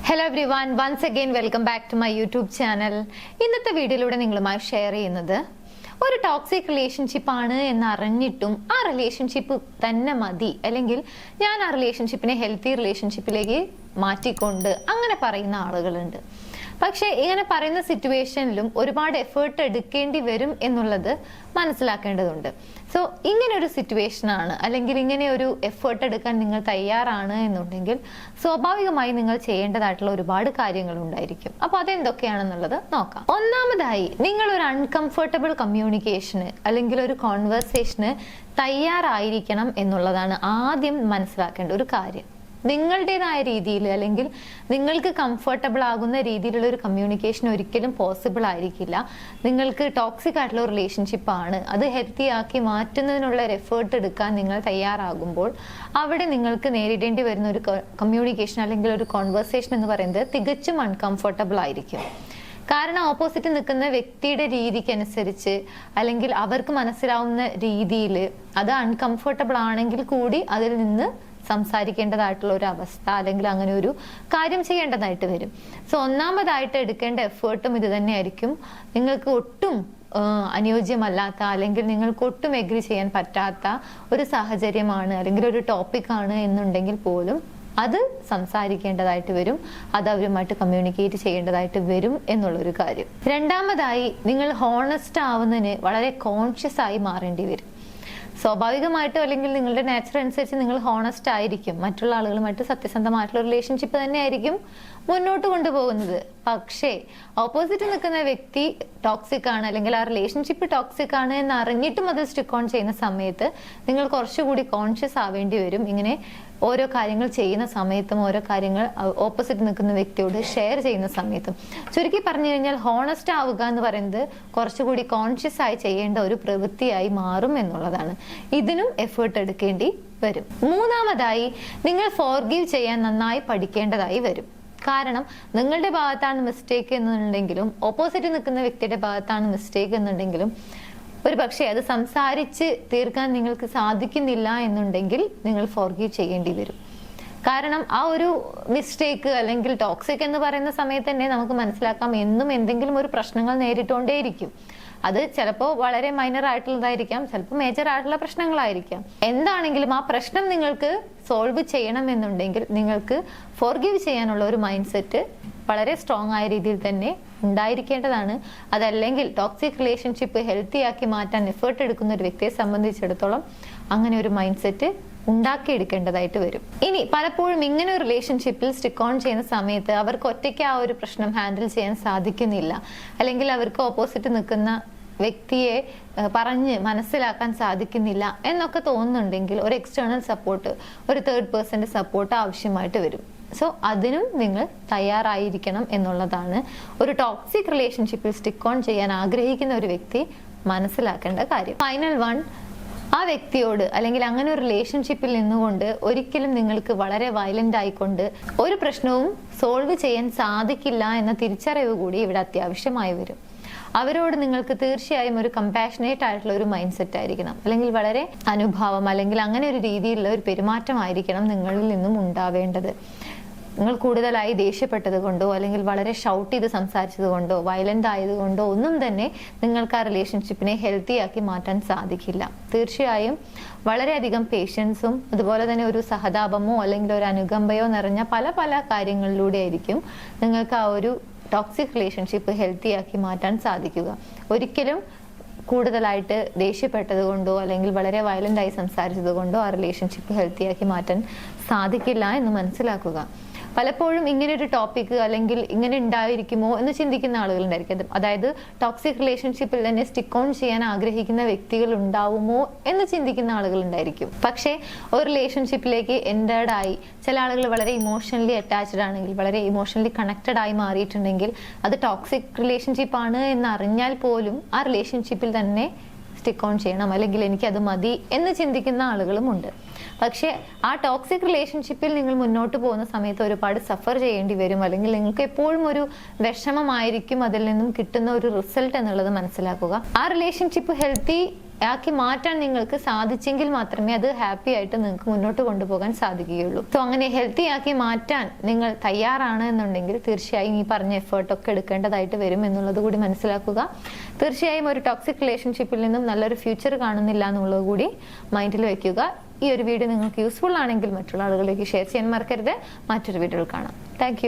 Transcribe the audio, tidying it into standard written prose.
Hello everyone, once again welcome back to my YouTube channel. ഇന്നത്തെ വീഡിയോയിലൂടെ നിങ്ങളുമായി share ചെയ്യുന്നത് ഒരു ടോക്സിക് റിലേഷൻഷിപ്പ് ആണ് എന്ന് അറിഞ്ഞിട്ടും ആ റിലേഷൻഷിപ്പ് തന്നെ മതി, അല്ലെങ്കിൽ ഞാൻ ആ റിലേഷൻഷിപ്പിനെ ഹെൽത്തി റിലേഷൻഷിപ്പിലേക്ക് മാറ്റിക്കൊണ്ട് അങ്ങനെ പറയുന്ന ആളുകളുണ്ട്. പക്ഷെ ഇങ്ങനെ പറയുന്ന സിറ്റുവേഷനിലും ഒരുപാട് എഫേർട്ട് എടുക്കേണ്ടി വരും എന്നുള്ളത് മനസ്സിലാക്കേണ്ടതുണ്ട്. സോ ഇങ്ങനെ ഒരു സിറ്റുവേഷൻ ആണ്, അല്ലെങ്കിൽ ഇങ്ങനെ ഒരു എഫേർട്ട് എടുക്കാൻ നിങ്ങൾ തയ്യാറാണ് എന്നുണ്ടെങ്കിൽ സ്വാഭാവികമായി നിങ്ങൾ ചെയ്യേണ്ടതായിട്ടുള്ള ഒരുപാട് കാര്യങ്ങൾ ഉണ്ടായിരിക്കും. അപ്പൊ അതെന്തൊക്കെയാണെന്നുള്ളത് നോക്കാം. ഒന്നാമതായി, നിങ്ങൾ ഒരു അൺകംഫർട്ടബിൾ കമ്മ്യൂണിക്കേഷന് അല്ലെങ്കിൽ ഒരു കോൺവെർസേഷന് തയ്യാറായിരിക്കണം എന്നുള്ളതാണ് ആദ്യം മനസ്സിലാക്കേണ്ട ഒരു കാര്യം. നിങ്ങളുടേതായ രീതിയിൽ അല്ലെങ്കിൽ നിങ്ങൾക്ക് കംഫർട്ടബിൾ ആകുന്ന രീതിയിലുള്ള ഒരു കമ്മ്യൂണിക്കേഷൻ ഒരിക്കലും പോസിബിൾ ആയിരിക്കില്ല. നിങ്ങൾക്ക് ടോക്സിക് ആയിട്ടുള്ള റിലേഷൻഷിപ്പ് ആണ്, അത് ഹെൽത്തി ആക്കി മാറ്റുന്നതിനുള്ള ഒരു എഫേർട്ട് എടുക്കാൻ നിങ്ങൾ തയ്യാറാകുമ്പോൾ അവിടെ നിങ്ങൾക്ക് നേരിടേണ്ടി വരുന്ന ഒരു കമ്മ്യൂണിക്കേഷൻ അല്ലെങ്കിൽ ഒരു കോൺവെർസേഷൻ എന്ന് പറയുന്നത് തികച്ചും അൺകംഫർട്ടബിൾ ആയിരിക്കും. കാരണം ഓപ്പോസിറ്റ് നിൽക്കുന്ന വ്യക്തിയുടെ രീതിക്ക് അനുസരിച്ച് അല്ലെങ്കിൽ അവർക്ക് മനസ്സിലാവുന്ന രീതിയിൽ അത് അൺകംഫർട്ടബിൾ ആണെങ്കിൽ കൂടി അതിൽ നിന്ന് സംസാരിക്കേണ്ടതായിട്ടുള്ള ഒരു അവസ്ഥ അല്ലെങ്കിൽ അങ്ങനെ ഒരു കാര്യം ചെയ്യേണ്ടതായിട്ട് വരും. സോ ഒന്നാമതായിട്ട് എടുക്കേണ്ട എഫേർട്ടും ഇത് തന്നെയായിരിക്കും. നിങ്ങൾക്ക് ഒട്ടും അനുയോജ്യമല്ലാത്ത അല്ലെങ്കിൽ നിങ്ങൾക്ക് ഒട്ടും എഗ്രി ചെയ്യാൻ പറ്റാത്ത ഒരു സാഹചര്യമാണ് അല്ലെങ്കിൽ ഒരു ടോപ്പിക്കാണ് എന്നുണ്ടെങ്കിൽ പോലും അത് സംസാരിക്കേണ്ടതായിട്ട് വരും, അത് അവരുമായിട്ട് കമ്മ്യൂണിക്കേറ്റ് ചെയ്യേണ്ടതായിട്ട് വരും എന്നുള്ളൊരു കാര്യം. രണ്ടാമതായി, നിങ്ങൾ ഹോണസ്റ്റ് ആവുന്നതിന് വളരെ കോൺഷ്യസ് ആയി മാറേണ്ടി വരും. സ്വാഭാവികമായിട്ടും അല്ലെങ്കിൽ നിങ്ങളുടെ നേച്ചർ അനുസരിച്ച് നിങ്ങൾ ഹോണസ്റ്റ് ആയിരിക്കും, മറ്റുള്ള ആളുകളുമായിട്ട് സത്യസന്ധമായിട്ടുള്ള റിലേഷൻഷിപ്പ് തന്നെയായിരിക്കും മുന്നോട്ട് കൊണ്ടുപോകുന്നത്. പക്ഷേ ഓപ്പോസിറ്റ് നിൽക്കുന്ന വ്യക്തി ടോക്സിക് ആണ് അല്ലെങ്കിൽ ആ റിലേഷൻഷിപ്പ് ടോക്സിക് ആണ് എന്ന് അറിഞ്ഞിട്ടും അത് സ്റ്റിക്ക് ഓൺ ചെയ്യുന്ന സമയത്ത് നിങ്ങൾ കുറച്ചുകൂടി കോൺഷ്യസ് ആവേണ്ടി വരും. ഇങ്ങനെ ഓരോ കാര്യങ്ങൾ ചെയ്യുന്ന സമയത്തും ഓരോ കാര്യങ്ങൾ ഓപ്പോസിറ്റ് നിൽക്കുന്ന വ്യക്തിയോട് ഷെയർ ചെയ്യുന്ന സമയത്തും. ചുരുക്കി പറഞ്ഞു കഴിഞ്ഞാൽ ഹോണസ്റ്റ് ആവുക എന്ന് പറയുന്നത് കുറച്ചുകൂടി കോൺഷ്യസ് ആയി ചെയ്യേണ്ട ഒരു പ്രവൃത്തിയായി മാറും എന്നുള്ളതാണ്. ഇതിനും എഫേർട്ട് എടുക്കേണ്ടി വരും. മൂന്നാമതായി, നിങ്ങൾ ഫോർഗീവ് ചെയ്യാൻ നന്നായി പഠിക്കേണ്ടതായി വരും. കാരണം നിങ്ങളുടെ ഭാഗത്താണ് മിസ്റ്റേക്ക് എന്നുണ്ടെങ്കിലും ഓപ്പോസിറ്റ് നിൽക്കുന്ന വ്യക്തിയുടെ ഭാഗത്താണ് മിസ്റ്റേക്ക് എന്നുണ്ടെങ്കിലും ഒരു പക്ഷേ അത് സംസാരിച്ച് തീർക്കാൻ നിങ്ങൾക്ക് സാധിക്കുന്നില്ല എന്നുണ്ടെങ്കിൽ നിങ്ങൾ ഫോർഗീവ് ചെയ്യേണ്ടി വരും. കാരണം ആ ഒരു മിസ്റ്റേക്ക് അല്ലെങ്കിൽ ടോക്സിക് എന്ന് പറയുന്ന സമയത്ത് തന്നെ നമുക്ക് മനസ്സിലാക്കാം എന്നും എന്തെങ്കിലും ഒരു പ്രശ്നങ്ങൾ നേരിട്ടുകൊണ്ടേയിരിക്കും. അത് ചിലപ്പോൾ വളരെ മൈനർ ആയിട്ടുള്ളതായിരിക്കാം, ചിലപ്പോൾ മേജർ ആയിട്ടുള്ള പ്രശ്നങ്ങളായിരിക്കാം. എന്താണെങ്കിലും ആ പ്രശ്നം നിങ്ങൾക്ക് സോൾവ് ചെയ്യണം എന്നുണ്ടെങ്കിൽ നിങ്ങൾക്ക് ഫോർഗീവ് ചെയ്യാനുള്ള ഒരു മൈൻഡ് സെറ്റ് വളരെ സ്ട്രോങ് ആയ രീതിയിൽ തന്നെ ഉണ്ടായിരിക്കേണ്ടതാണ്. അതല്ലെങ്കിൽ ടോക്സിക് റിലേഷൻഷിപ്പ് ഹെൽത്തി ആക്കി മാറ്റാൻ എഫേർട്ട് എടുക്കുന്ന ഒരു വ്യക്തിയെ സംബന്ധിച്ചിടത്തോളം അങ്ങനെ ഒരു മൈൻഡ് സെറ്റ് ഉണ്ടാക്കിയെടുക്കേണ്ടതായിട്ട് വരും. ഇനി പലപ്പോഴും ഇങ്ങനെ ഒരു റിലേഷൻഷിപ്പിൽ സ്റ്റിക്ക് ഓൺ ചെയ്യുന്ന സമയത്ത് അവർക്ക് ഒറ്റയ്ക്ക് ആ ഒരു പ്രശ്നം ഹാൻഡിൽ ചെയ്യാൻ സാധിക്കുന്നില്ല, അല്ലെങ്കിൽ അവർക്ക് ഓപ്പോസിറ്റ് നിൽക്കുന്ന വ്യക്തിയെ പറഞ്ഞ് മനസ്സിലാക്കാൻ സാധിക്കുന്നില്ല എന്നൊക്കെ തോന്നുന്നുണ്ടെങ്കിൽ ഒരു എക്സ്റ്റേണൽ സപ്പോർട്ട്, ഒരു തേർഡ് പേഴ്സന്റെ സപ്പോർട്ട് ആവശ്യമായിട്ട് വരും. സോ അതിനും നിങ്ങൾ തയ്യാറായിരിക്കണം എന്നുള്ളതാണ് ഒരു ടോക്സിക് റിലേഷൻഷിപ്പിൽ സ്റ്റിക്ക് ഓൺ ചെയ്യാൻ ആഗ്രഹിക്കുന്ന ഒരു വ്യക്തി മനസ്സിലാക്കേണ്ട കാര്യം. ഫൈനൽ വൺ, ആ വ്യക്തിയോട് അല്ലെങ്കിൽ അങ്ങനെ ഒരു റിലേഷൻഷിപ്പിൽ നിന്നുകൊണ്ട് ഒരിക്കലും നിങ്ങൾക്ക് വളരെ വയലന്റ് ആയിക്കൊണ്ട് ഒരു പ്രശ്നവും സോൾവ് ചെയ്യാൻ സാധിക്കില്ല എന്ന തിരിച്ചറിവ് കൂടി ഇവിടെ അത്യാവശ്യമായി വരും. അവരോട് നിങ്ങൾക്ക് തീർച്ചയായും ഒരു കമ്പാഷനേറ്റ് ആയിട്ടുള്ള ഒരു മൈൻഡ് സെറ്റ് ആയിരിക്കണം, അല്ലെങ്കിൽ വളരെ അനുഭാവം അല്ലെങ്കിൽ അങ്ങനെ ഒരു രീതിയിലുള്ള ഒരു പെരുമാറ്റമായിരിക്കണം നിങ്ങളിൽ നിന്നും ഉണ്ടാവേണ്ടത്. നിങ്ങൾ കൂടുതലായി ദേഷ്യപ്പെട്ടത് കൊണ്ടോ അല്ലെങ്കിൽ വളരെ ഷൗട്ട് ചെയ്ത് സംസാരിച്ചത് കൊണ്ടോ വയലന്റ് ആയതുകൊണ്ടോ ഒന്നും തന്നെ നിങ്ങൾക്ക് ആ റിലേഷൻഷിപ്പിനെ ഹെൽത്തി ആക്കി മാറ്റാൻ സാധിക്കില്ല. തീർച്ചയായും വളരെയധികം പേഷ്യൻസും അതുപോലെ തന്നെ ഒരു സഹതാപമോ അല്ലെങ്കിൽ ഒരു അനുകമ്പയോ നിറഞ്ഞ പല പല കാര്യങ്ങളിലൂടെ ആയിരിക്കും നിങ്ങൾക്ക് ആ ഒരു ടോക്സിക് റിലേഷൻഷിപ്പ് ഹെൽത്തി ആക്കി മാറ്റാൻ സാധിക്കുക. ഒരിക്കലും കൂടുതലായിട്ട് ദേഷ്യപ്പെട്ടത് കൊണ്ടോ അല്ലെങ്കിൽ വളരെ വയലന്റ് ആയി സംസാരിച്ചത് കൊണ്ടോ ആ റിലേഷൻഷിപ്പ് ഹെൽത്തി ആക്കി മാറ്റാൻ സാധിക്കില്ല എന്ന് മനസ്സിലാക്കുക. പലപ്പോഴും ഇങ്ങനെ ഒരു ടോപ്പിക് അല്ലെങ്കിൽ ഇങ്ങനെ ഉണ്ടായിരിക്കുമോ എന്ന് ചിന്തിക്കുന്ന ആളുകളുണ്ടായിരിക്കും. അതായത് ടോക്സിക് റിലേഷൻഷിപ്പിൽ തന്നെ സ്റ്റിക്ക് ഓൺ ചെയ്യാൻ ആഗ്രഹിക്കുന്ന വ്യക്തികൾ ഉണ്ടാവുമോ എന്ന് ചിന്തിക്കുന്ന ആളുകൾ ഉണ്ടായിരിക്കും. പക്ഷേ ഒരു റിലേഷൻഷിപ്പിലേക്ക് എൻറ്റേർഡ് ആയി ചില ആളുകൾ വളരെ ഇമോഷണലി അറ്റാച്ച്ഡ് ആണെങ്കിൽ, വളരെ ഇമോഷണലി കണക്റ്റഡ് ആയി മാറിയിട്ടുണ്ടെങ്കിൽ അത് ടോക്സിക് റിലേഷൻഷിപ്പ് ആണ് എന്ന് അറിഞ്ഞാൽ പോലും ആ റിലേഷൻഷിപ്പിൽ തന്നെ സ്റ്റിക്ക് ഓൺ ചെയ്യണം, അല്ലെങ്കിൽ എനിക്കത് മതി എന്ന് ചിന്തിക്കുന്ന ആളുകളും ഉണ്ട്. പക്ഷെ ആ ടോക്സിക് റിലേഷൻഷിപ്പിൽ നിങ്ങൾ മുന്നോട്ട് പോകുന്ന സമയത്ത് ഒരുപാട് സഫർ ചെയ്യേണ്ടി വരും, അല്ലെങ്കിൽ നിങ്ങൾക്ക് എപ്പോഴും ഒരു വിഷമമായിരിക്കും അതിൽ നിന്നും കിട്ടുന്ന ഒരു റിസൾട്ട് എന്നുള്ളത് മനസ്സിലാക്കുക. ആ റിലേഷൻഷിപ്പ് ഹെൽത്തി ആക്കി മാറ്റാൻ നിങ്ങൾക്ക് സാധിച്ചെങ്കിൽ മാത്രമേ അത് ഹാപ്പി ആയിട്ട് നിങ്ങൾക്ക് മുന്നോട്ട് കൊണ്ടുപോകാൻ സാധിക്കുകയുള്ളൂ. സോ അങ്ങനെ ഹെൽത്തി ആക്കി മാറ്റാൻ നിങ്ങൾ തയ്യാറാണ് എന്നുണ്ടെങ്കിൽ തീർച്ചയായും ഈ പറഞ്ഞ എഫേർട്ടൊക്കെ എടുക്കേണ്ടതായിട്ട് വരും എന്നുള്ളത് കൂടി മനസ്സിലാക്കുക. തീർച്ചയായും ഒരു ടോക്സിക് റിലേഷൻഷിപ്പിൽ നിന്നും നല്ലൊരു ഫ്യൂച്ചർ കാണുന്നില്ല എന്നുള്ളത് കൂടി മൈൻഡിൽ വെക്കുക. ഈ ഒരു വീഡിയോ നിങ്ങൾക്ക് യൂസ്ഫുൾ ആണെങ്കിൽ മറ്റുള്ള ആളുകളിലേക്ക് ഷെയർ ചെയ്യാൻ മറക്കരുത്. മറ്റൊരു വീഡിയോയിൽ കാണാം. താങ്ക്